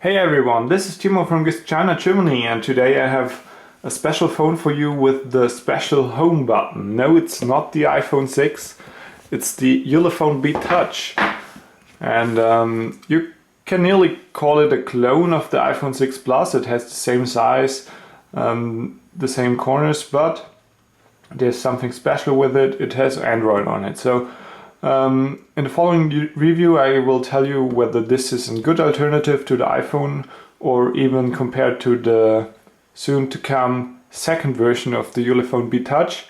Hey everyone, this is Timo from GizChina Germany, and today I have a special phone for you with the special home button. No, it's not the iPhone 6, it's the Ulefone Be Touch. And you can nearly call it a clone of the iPhone 6 Plus. It has the same size, the same corners, but there's something special with it. It has Android on it. So in the following review I will tell you whether this is a good alternative to the iPhone or even compared to the soon to come second version of the Ulefone Be Touch.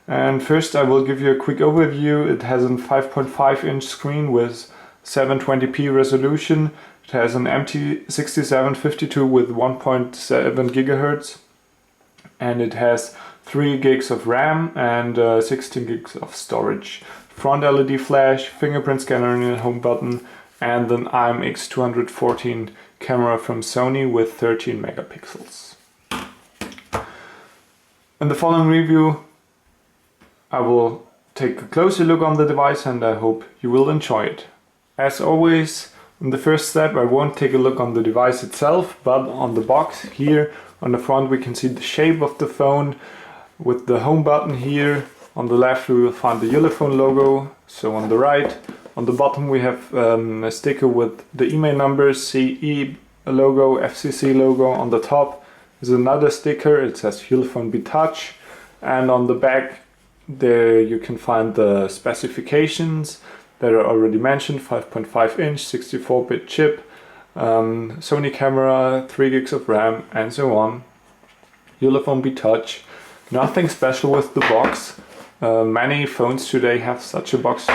And first I will give you a quick overview. It has a 5.5 inch screen with 720p resolution. It has an MT6752 with 1.7 GHz, and it has 3 gigs of RAM and 16 gigs of storage. Front LED flash, fingerprint scanner in the home button, and an IMX214 camera from Sony with 13 megapixels. In the following review I will take a closer look on the device and I hope you will enjoy it. As always, in the first step I won't take a look on the device itself, but on the box here on the front we can see the shape of the phone with the home button here. On the left we will find the Ulefone logo, so on the right. On the bottom we have a sticker with the email numbers, CE logo, FCC logo. On the top is another sticker, it says Ulefone Be Touch, and on the back there you can find the specifications that are already mentioned: 5.5 inch, 64-bit chip, Sony camera, 3 gigs of RAM, and so on. Ulefone Be Touch. Nothing special with the box. Many phones today have such a box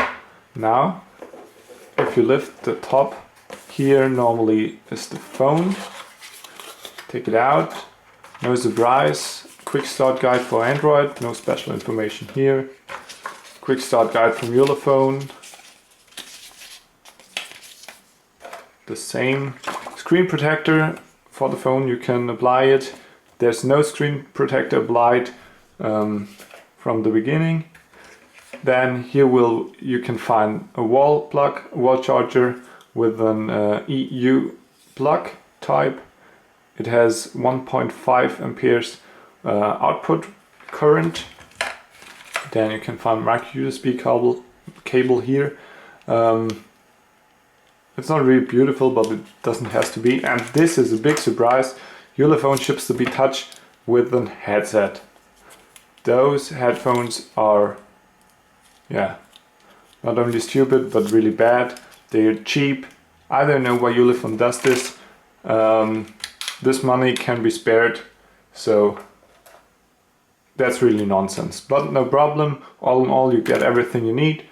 now. If you lift the top, here normally is the phone. Take it out. No surprise. Quick start guide for Android. No special information here. Quick start guide from Ulefone. The same screen protector for the phone. You can apply it. There's no screen protector applied from the beginning. Then here you can find a wall plug, a wall charger with an EU plug type. It has 1.5 amperes output current. Then you can find micro USB cable here. It's not really beautiful, but it doesn't have to be. And this is a big surprise. Ulefone ships the Be Touch with a headset. Those headphones are, not only stupid but really bad. They're cheap. I don't know why Ulefone does this. This money can be spared, so that's really nonsense. But no problem. All in all, you get everything you need.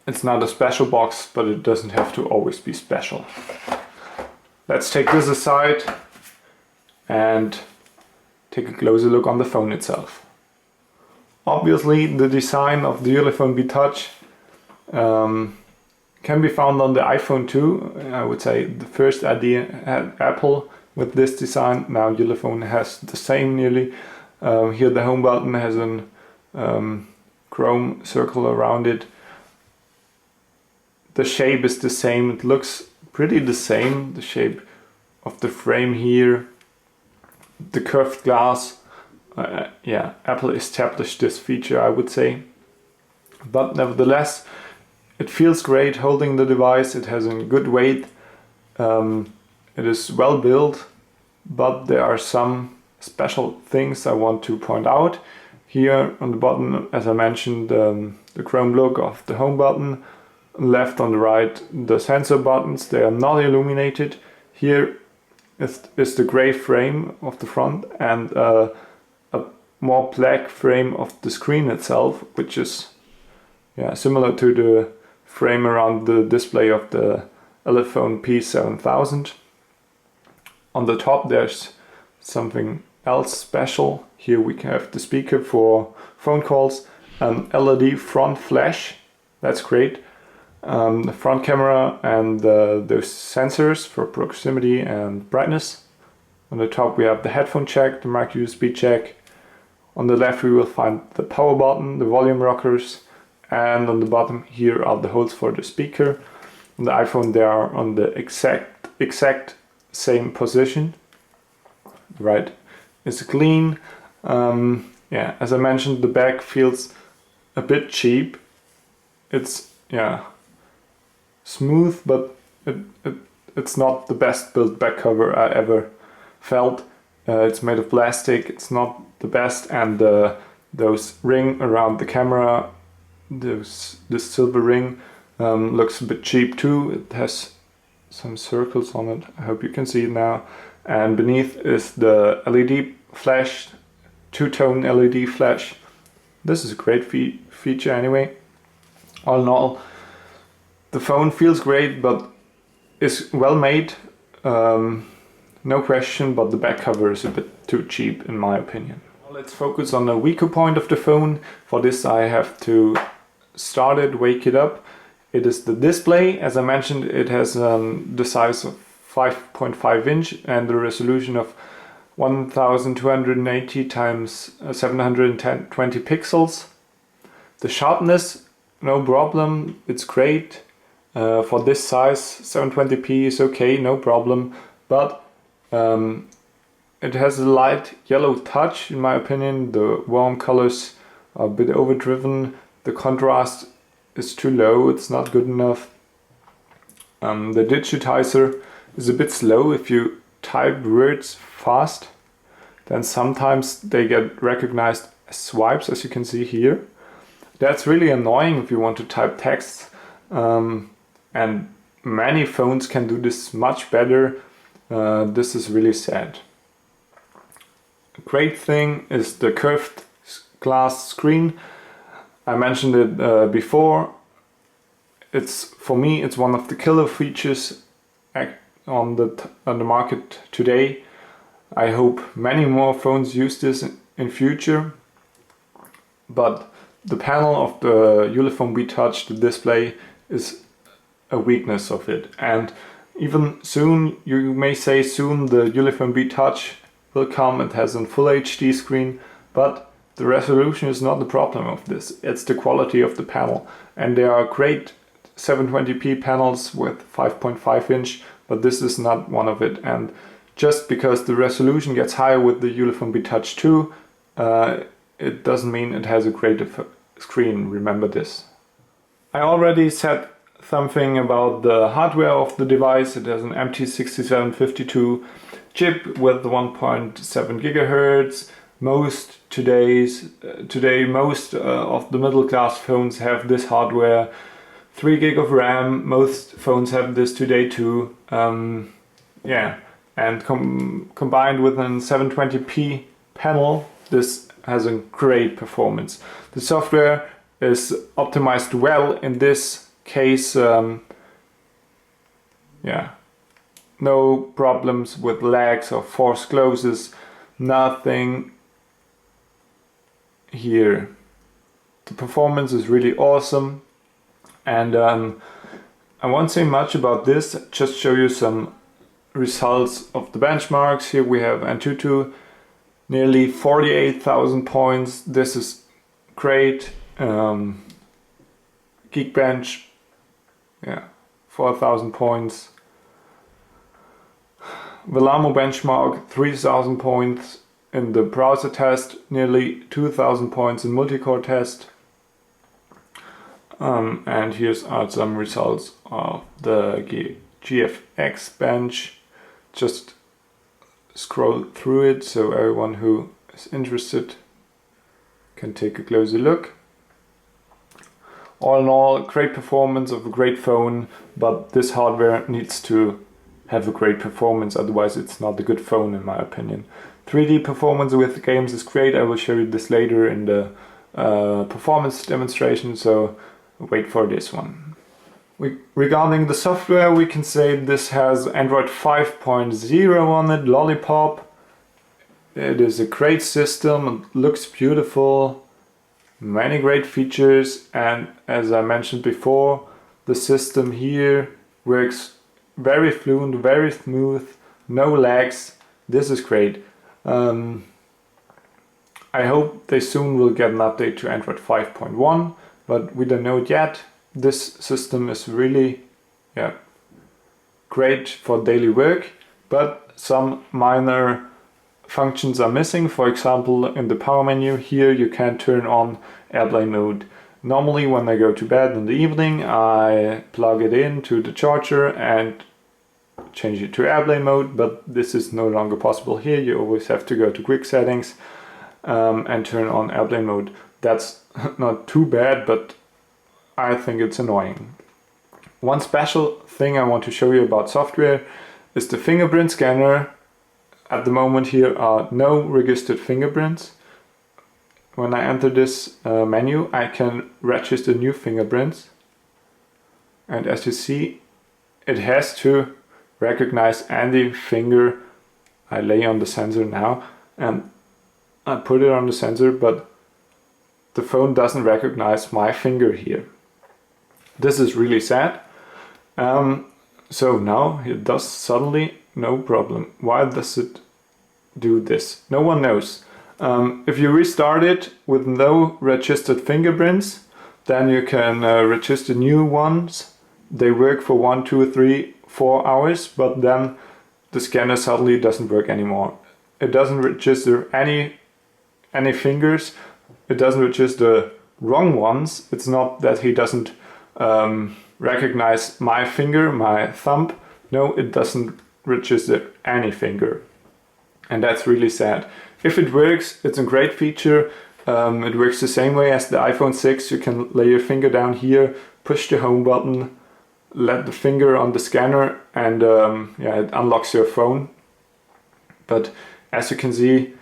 It's not a special box, but it doesn't have to always be special. Let's take this aside and take a closer look on the phone itself. Obviously the design of the Ulefone Be Touch can be found on the iPhone too. I would say the first idea had Apple with this design. Now Ulefone has the same nearly. Here the home button has a chrome circle around it. The shape is the same, it looks pretty the same. The shape of the frame here, the curved glass. Apple established this feature, I would say. But nevertheless, it feels great holding the device. It has a good weight. It is well built, but there are some special things I want to point out. Here on the bottom, as I mentioned, the chrome look of the home button. Left on the right, the sensor buttons, they are not illuminated. Here is the gray frame of the front and a more black frame of the screen itself, which is similar to the frame around the display of the Ulefone P7000. On the top there's something else special. Here we have the speaker for phone calls, an LED front flash, that's great. The front camera and those sensors for proximity and brightness. On the top we have the headphone jack, the micro USB jack. On the left we will find the power button, the volume rockers, and on the bottom here are the holes for the speaker. On the iPhone they are on the exact same position. Right, it's clean. Yeah, as I mentioned, the back feels a bit cheap. It's, yeah, smooth, but it's not the best built back cover I ever felt. It's made of plastic, it's not the best, and those ring around the camera, this silver ring, looks a bit cheap too. It has some circles on it, I hope you can see it now. And beneath is the LED flash, two-tone LED flash. This is a great feature anyway. All in all, the phone feels great, but is well made, no question, but the back cover is a bit too cheap in my opinion. Well, let's focus on the weaker point of the phone. For this I have to start it, wake it up. It is the display. As I mentioned, it has the size of 5.5 inch and the resolution of 1280 times 720 pixels. The sharpness, no problem, it's great. For this size, 720p is okay, no problem. But it has a light yellow touch in my opinion. The warm colors are a bit overdriven. The contrast is too low, it's not good enough. The digitizer is a bit slow. If you type words fast, then sometimes they get recognized as swipes, as you can see here. That's really annoying if you want to type text, and many phones can do this much better. This is really sad. A great thing is the curved glass screen. I mentioned it before. For me, it's one of the killer features on the market today. I hope many more phones use this in future. But the panel of the Ulefone Be Touch, the display, is a weakness of it. And even soon, you may say soon, the Ulefone Be Touch will come. It has a full HD screen, but the resolution is not the problem of this. It's the quality of the panel. And there are great 720p panels with 5.5 inch, but this is not one of it. And just because the resolution gets higher with the Ulefone Be Touch 2, it doesn't mean it has a greater screen, remember this. I already said something about the hardware of the device. It has an MT6752 chip with 1.7 GHz. Today most of the middle class phones have this hardware. 3 GB of RAM, most phones have this today too. Yeah, and combined with a 720p panel, this has a great performance. The software is optimized well in this case. Yeah, no problems with lags or force closes, nothing here. The performance is really awesome. And I won't say much about this, just show you some results of the benchmarks. Here we have Antutu, nearly 48,000 points. This is great. Geekbench, yeah, 4,000 points. Velamo benchmark, 3,000 points in the browser test, nearly 2,000 points in multi-core test. And here's some results of the GFX bench. Just scroll through it so everyone who is interested can take a closer look. All in all, great performance of a great phone, but this hardware needs to have a great performance, otherwise it's not a good phone in my opinion. 3D performance with games is great. I will show you this later in the performance demonstration, so wait for this one. Regarding the software, we can say this has Android 5.0 on it, Lollipop. It is a great system, it looks beautiful, many great features, and as I mentioned before, the system here works very fluent, very smooth, no lags. This is great. I hope they soon will get an update to Android 5.1, but we don't know it yet. This system is really great for daily work, but some minor functions are missing. For example, in the power menu here you can turn on airplane mode. Normally when I go to bed in the evening I plug it into the charger and change it to airplane mode, but this is no longer possible here. You always have to go to quick settings and turn on airplane mode. That's not too bad, but I think it's annoying. One special thing I want to show you about software is the fingerprint scanner. At the moment here are no registered fingerprints. When I enter this menu I can register new fingerprints, and as you see it has to recognize any finger I lay on the sensor now, and I put it on the sensor, but the phone doesn't recognize my finger here. This is really sad. So now it does suddenly no problem. Why does it do this? No one knows. If you restart it with no registered fingerprints, then you can register new ones. They work for 1, 2, 3, 4 hours, but then the scanner suddenly doesn't work anymore. It doesn't register any fingers. It doesn't register wrong ones. It's not that he doesn't recognize my finger, my thumb. No, it doesn't register any finger. And that's really sad. If it works, it's a great feature. It works the same way as the iPhone 6. You can lay your finger down here, push the home button, let the finger on the scanner, and yeah, it unlocks your phone. But as you can see,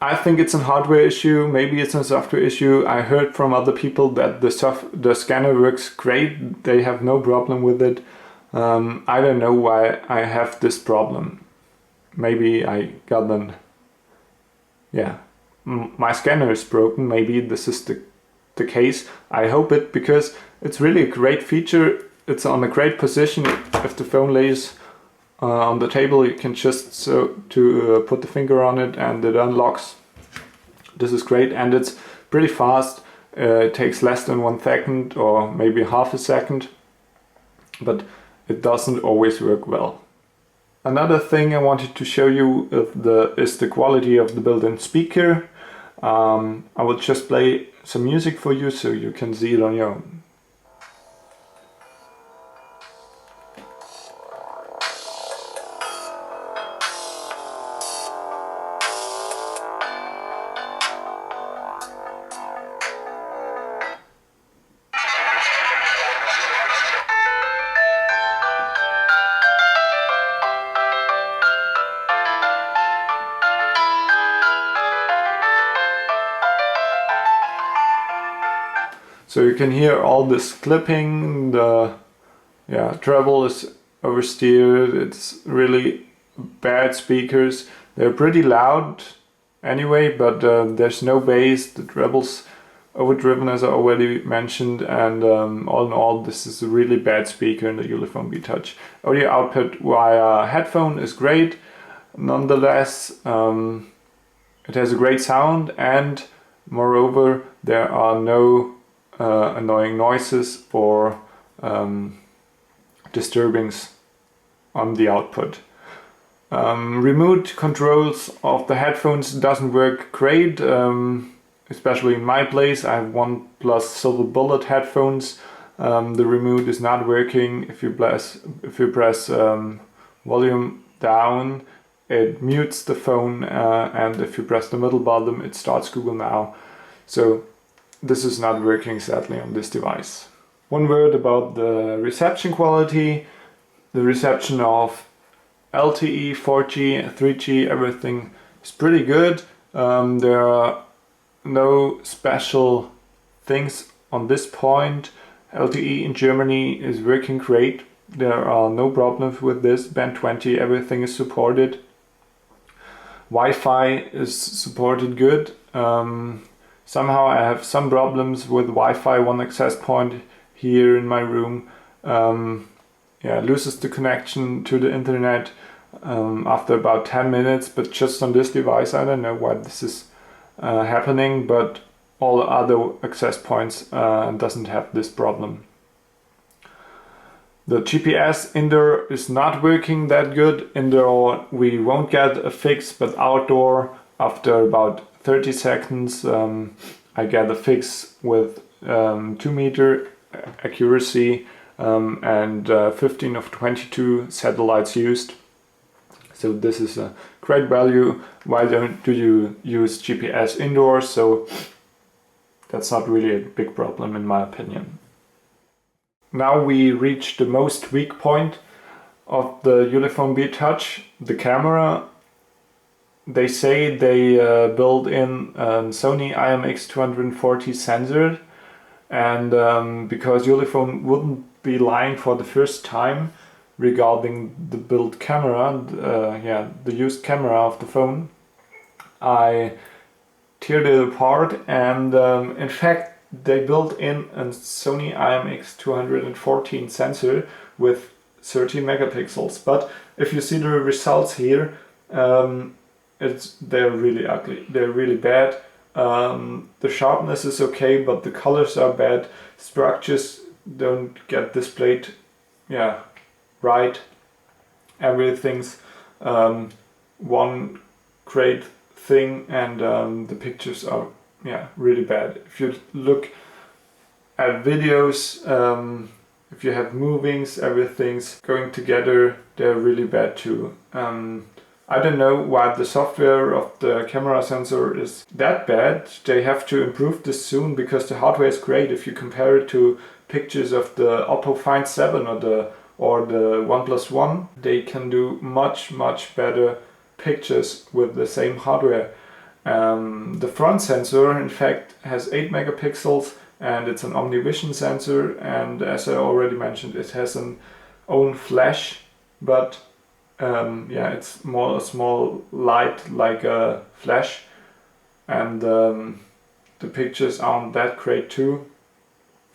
I think it's a hardware issue, maybe it's a software issue. I heard from other people that the scanner works great, they have no problem with it. I don't know why I have this problem. Maybe I got an... yeah, my scanner is broken, maybe this is the case. I hope it, because it's really a great feature. It's on a great position. If the phone lays on the table, you can just put the finger on it and it unlocks. This is great, and it's pretty fast. It takes less than 1 second or maybe half a second, but it doesn't always work well. Another thing I wanted to show you is the quality of the built-in speaker. I will just play some music for you so you can see it on your own. So you can hear all this clipping, the treble is oversteered, it's really bad speakers. They're pretty loud anyway, but there's no bass, the treble's overdriven as I already mentioned, and all in all this is a really bad speaker in the Ulefone Be Touch. Audio output via headphone is great, nonetheless it has a great sound, and moreover there are no annoying noises or disturbings on the output. Remote controls of the headphones doesn't work great, especially in my place. I have OnePlus Silver Bullet headphones. The remote is not working. If you press volume down, it mutes the phone, and if you press the middle button, it starts Google Now. So this is not working sadly on this device. One word about the reception quality. The reception of LTE, 4G, 3G, everything is pretty good. There are no special things on this point. LTE in Germany is working great. There are no problems with this. Band 20, everything is supported. Wi-Fi is supported good. Somehow I have some problems with Wi-Fi. One access point here in my room loses the connection to the internet after about 10 minutes, but just on this device I don't know why this is happening, but all other access points doesn't have this problem. The GPS indoor is not working that good. Indoor we won't get a fix, but outdoor after about 30 seconds I get a fix with 2-meter accuracy and 15 of 22 satellites used. So this is a great value. Why do you use GPS indoors? So that's not really a big problem in my opinion. Now we reach the most weak point of the Ulefone Be Touch, the camera. They say they built in Sony IMX214 sensor, and because Ulefone wouldn't be lying for the first time regarding the built camera, the used camera of the phone, I teared it apart, and in fact they built in a Sony IMX214 sensor with 30 megapixels. But if you see the results here, they're really ugly. They're really bad. The sharpness is okay, but the colors are bad. Structures don't get displayed, right. Everything's one great thing, and the pictures are really bad. If you look at videos, if you have movings, everything's going together, they're really bad too. I don't know why the software of the camera sensor is that bad. They have to improve this soon, because the hardware is great. If you compare it to pictures of the Oppo Find 7 or the OnePlus One, they can do much better pictures with the same hardware. The front sensor in fact has 8 megapixels and it's an OmniVision sensor, and as I already mentioned, it has an own flash, but it's more a small light like a flash, and the pictures aren't that great too.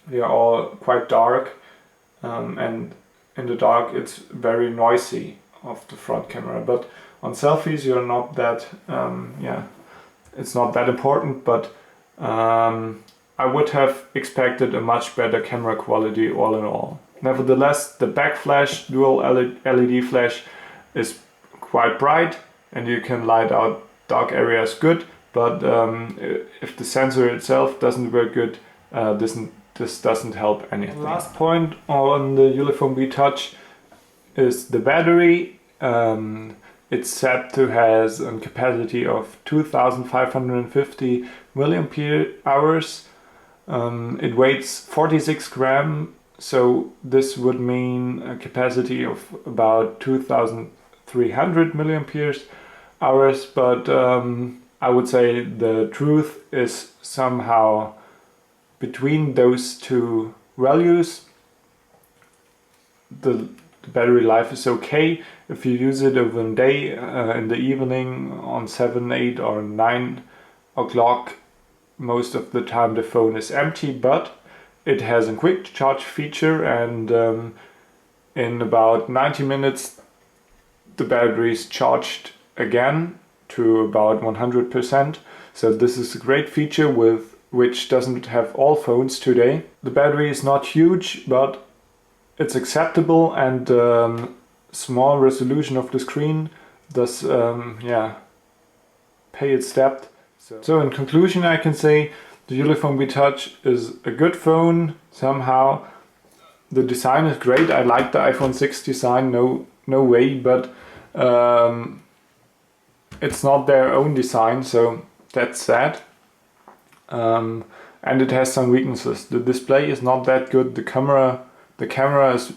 They are all quite dark, and in the dark it's very noisy of the front camera, but on selfies you're not that it's not that important, but I would have expected a much better camera quality all in all. Nevertheless, the back flash, dual LED flash, is quite bright and you can light out dark areas good, but if the sensor itself doesn't work good, this doesn't help anything. Last point on the Ulefone Be Touch is the battery. It's said to has a capacity of 2550 milliampere hours. It weighs 46 grams, so this would mean a capacity of about 2300 milliampere hours, but I would say the truth is somehow between those two values. The battery life is okay if you use it over a day, in the evening on 7, 8 or 9 o'clock. Most of the time the phone is empty, but it has a quick charge feature, and in about 90 minutes the battery is charged again to about 100%. So this is a great feature which doesn't have all phones today. The battery is not huge, but it's acceptable, and small resolution of the screen does pay its debt. So in conclusion, I can say the Ulefone Be Touch is a good phone somehow. The design is great. I like the iPhone 6 design, no way, but it's not their own design, so that's sad. And it has some weaknesses. The display is not that good. The camera is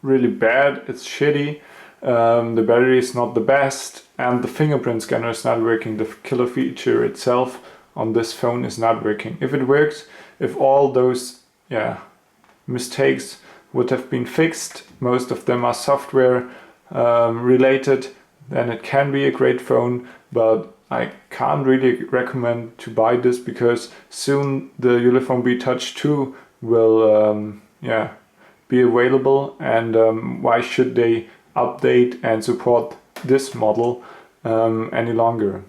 really bad. It's shitty. The battery is not the best, and the fingerprint scanner is not working. The killer feature itself on this phone is not working. If it works, if all those mistakes would have been fixed, most of them are software related, then it can be a great phone, but I can't really recommend to buy this, because soon the Ulefone Be Touch 2 will be available, and why should they update and support this model any longer?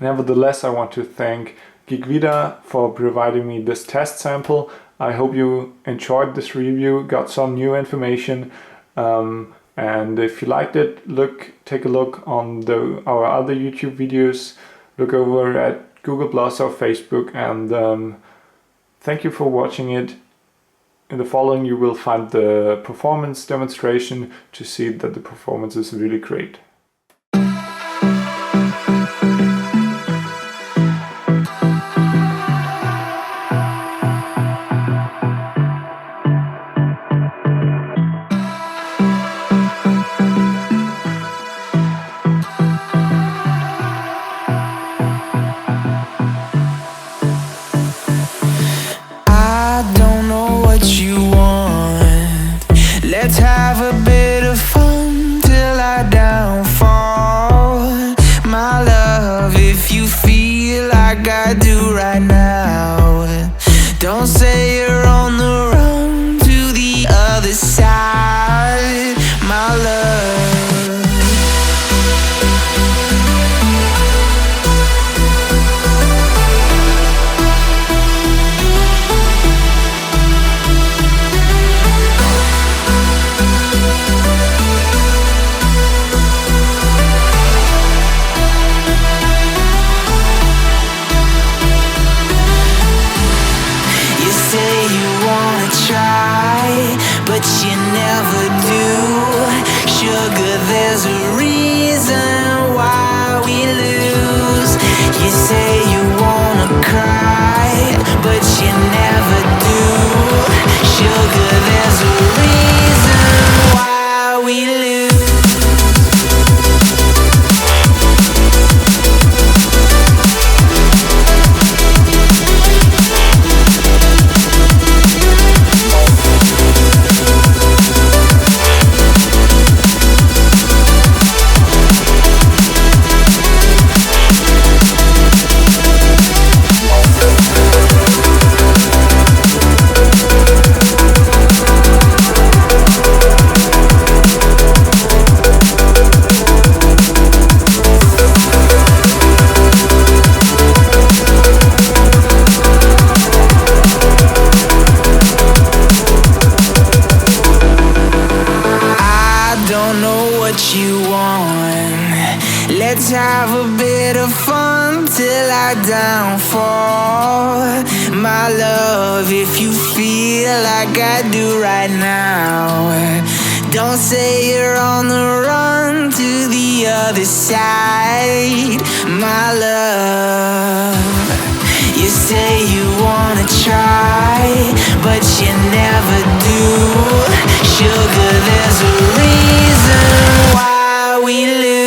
Nevertheless, I want to thank GizChina for providing me this test sample. I hope you enjoyed this review, got some new information. And if you liked it, take a look on our other YouTube videos. Look over at Google Plus or Facebook, and thank you for watching it. In the following you will find the performance demonstration to see that the performance is really great. Let's have a bit of fun till I downfall. My love, if you feel like I do right now, don't say you're on the run to the other side, my love. But you never do. Sugar, there's a reason why we lose. You say you wanna cry, but you never do. Sugar, there's a reason why we lose. You want. Let's have a bit of fun till I downfall. My love, if you feel like I do right now, don't say you're on the run to the other side, my love. You say you wanna try, but you never do. Sugar, there's a reason why we lose.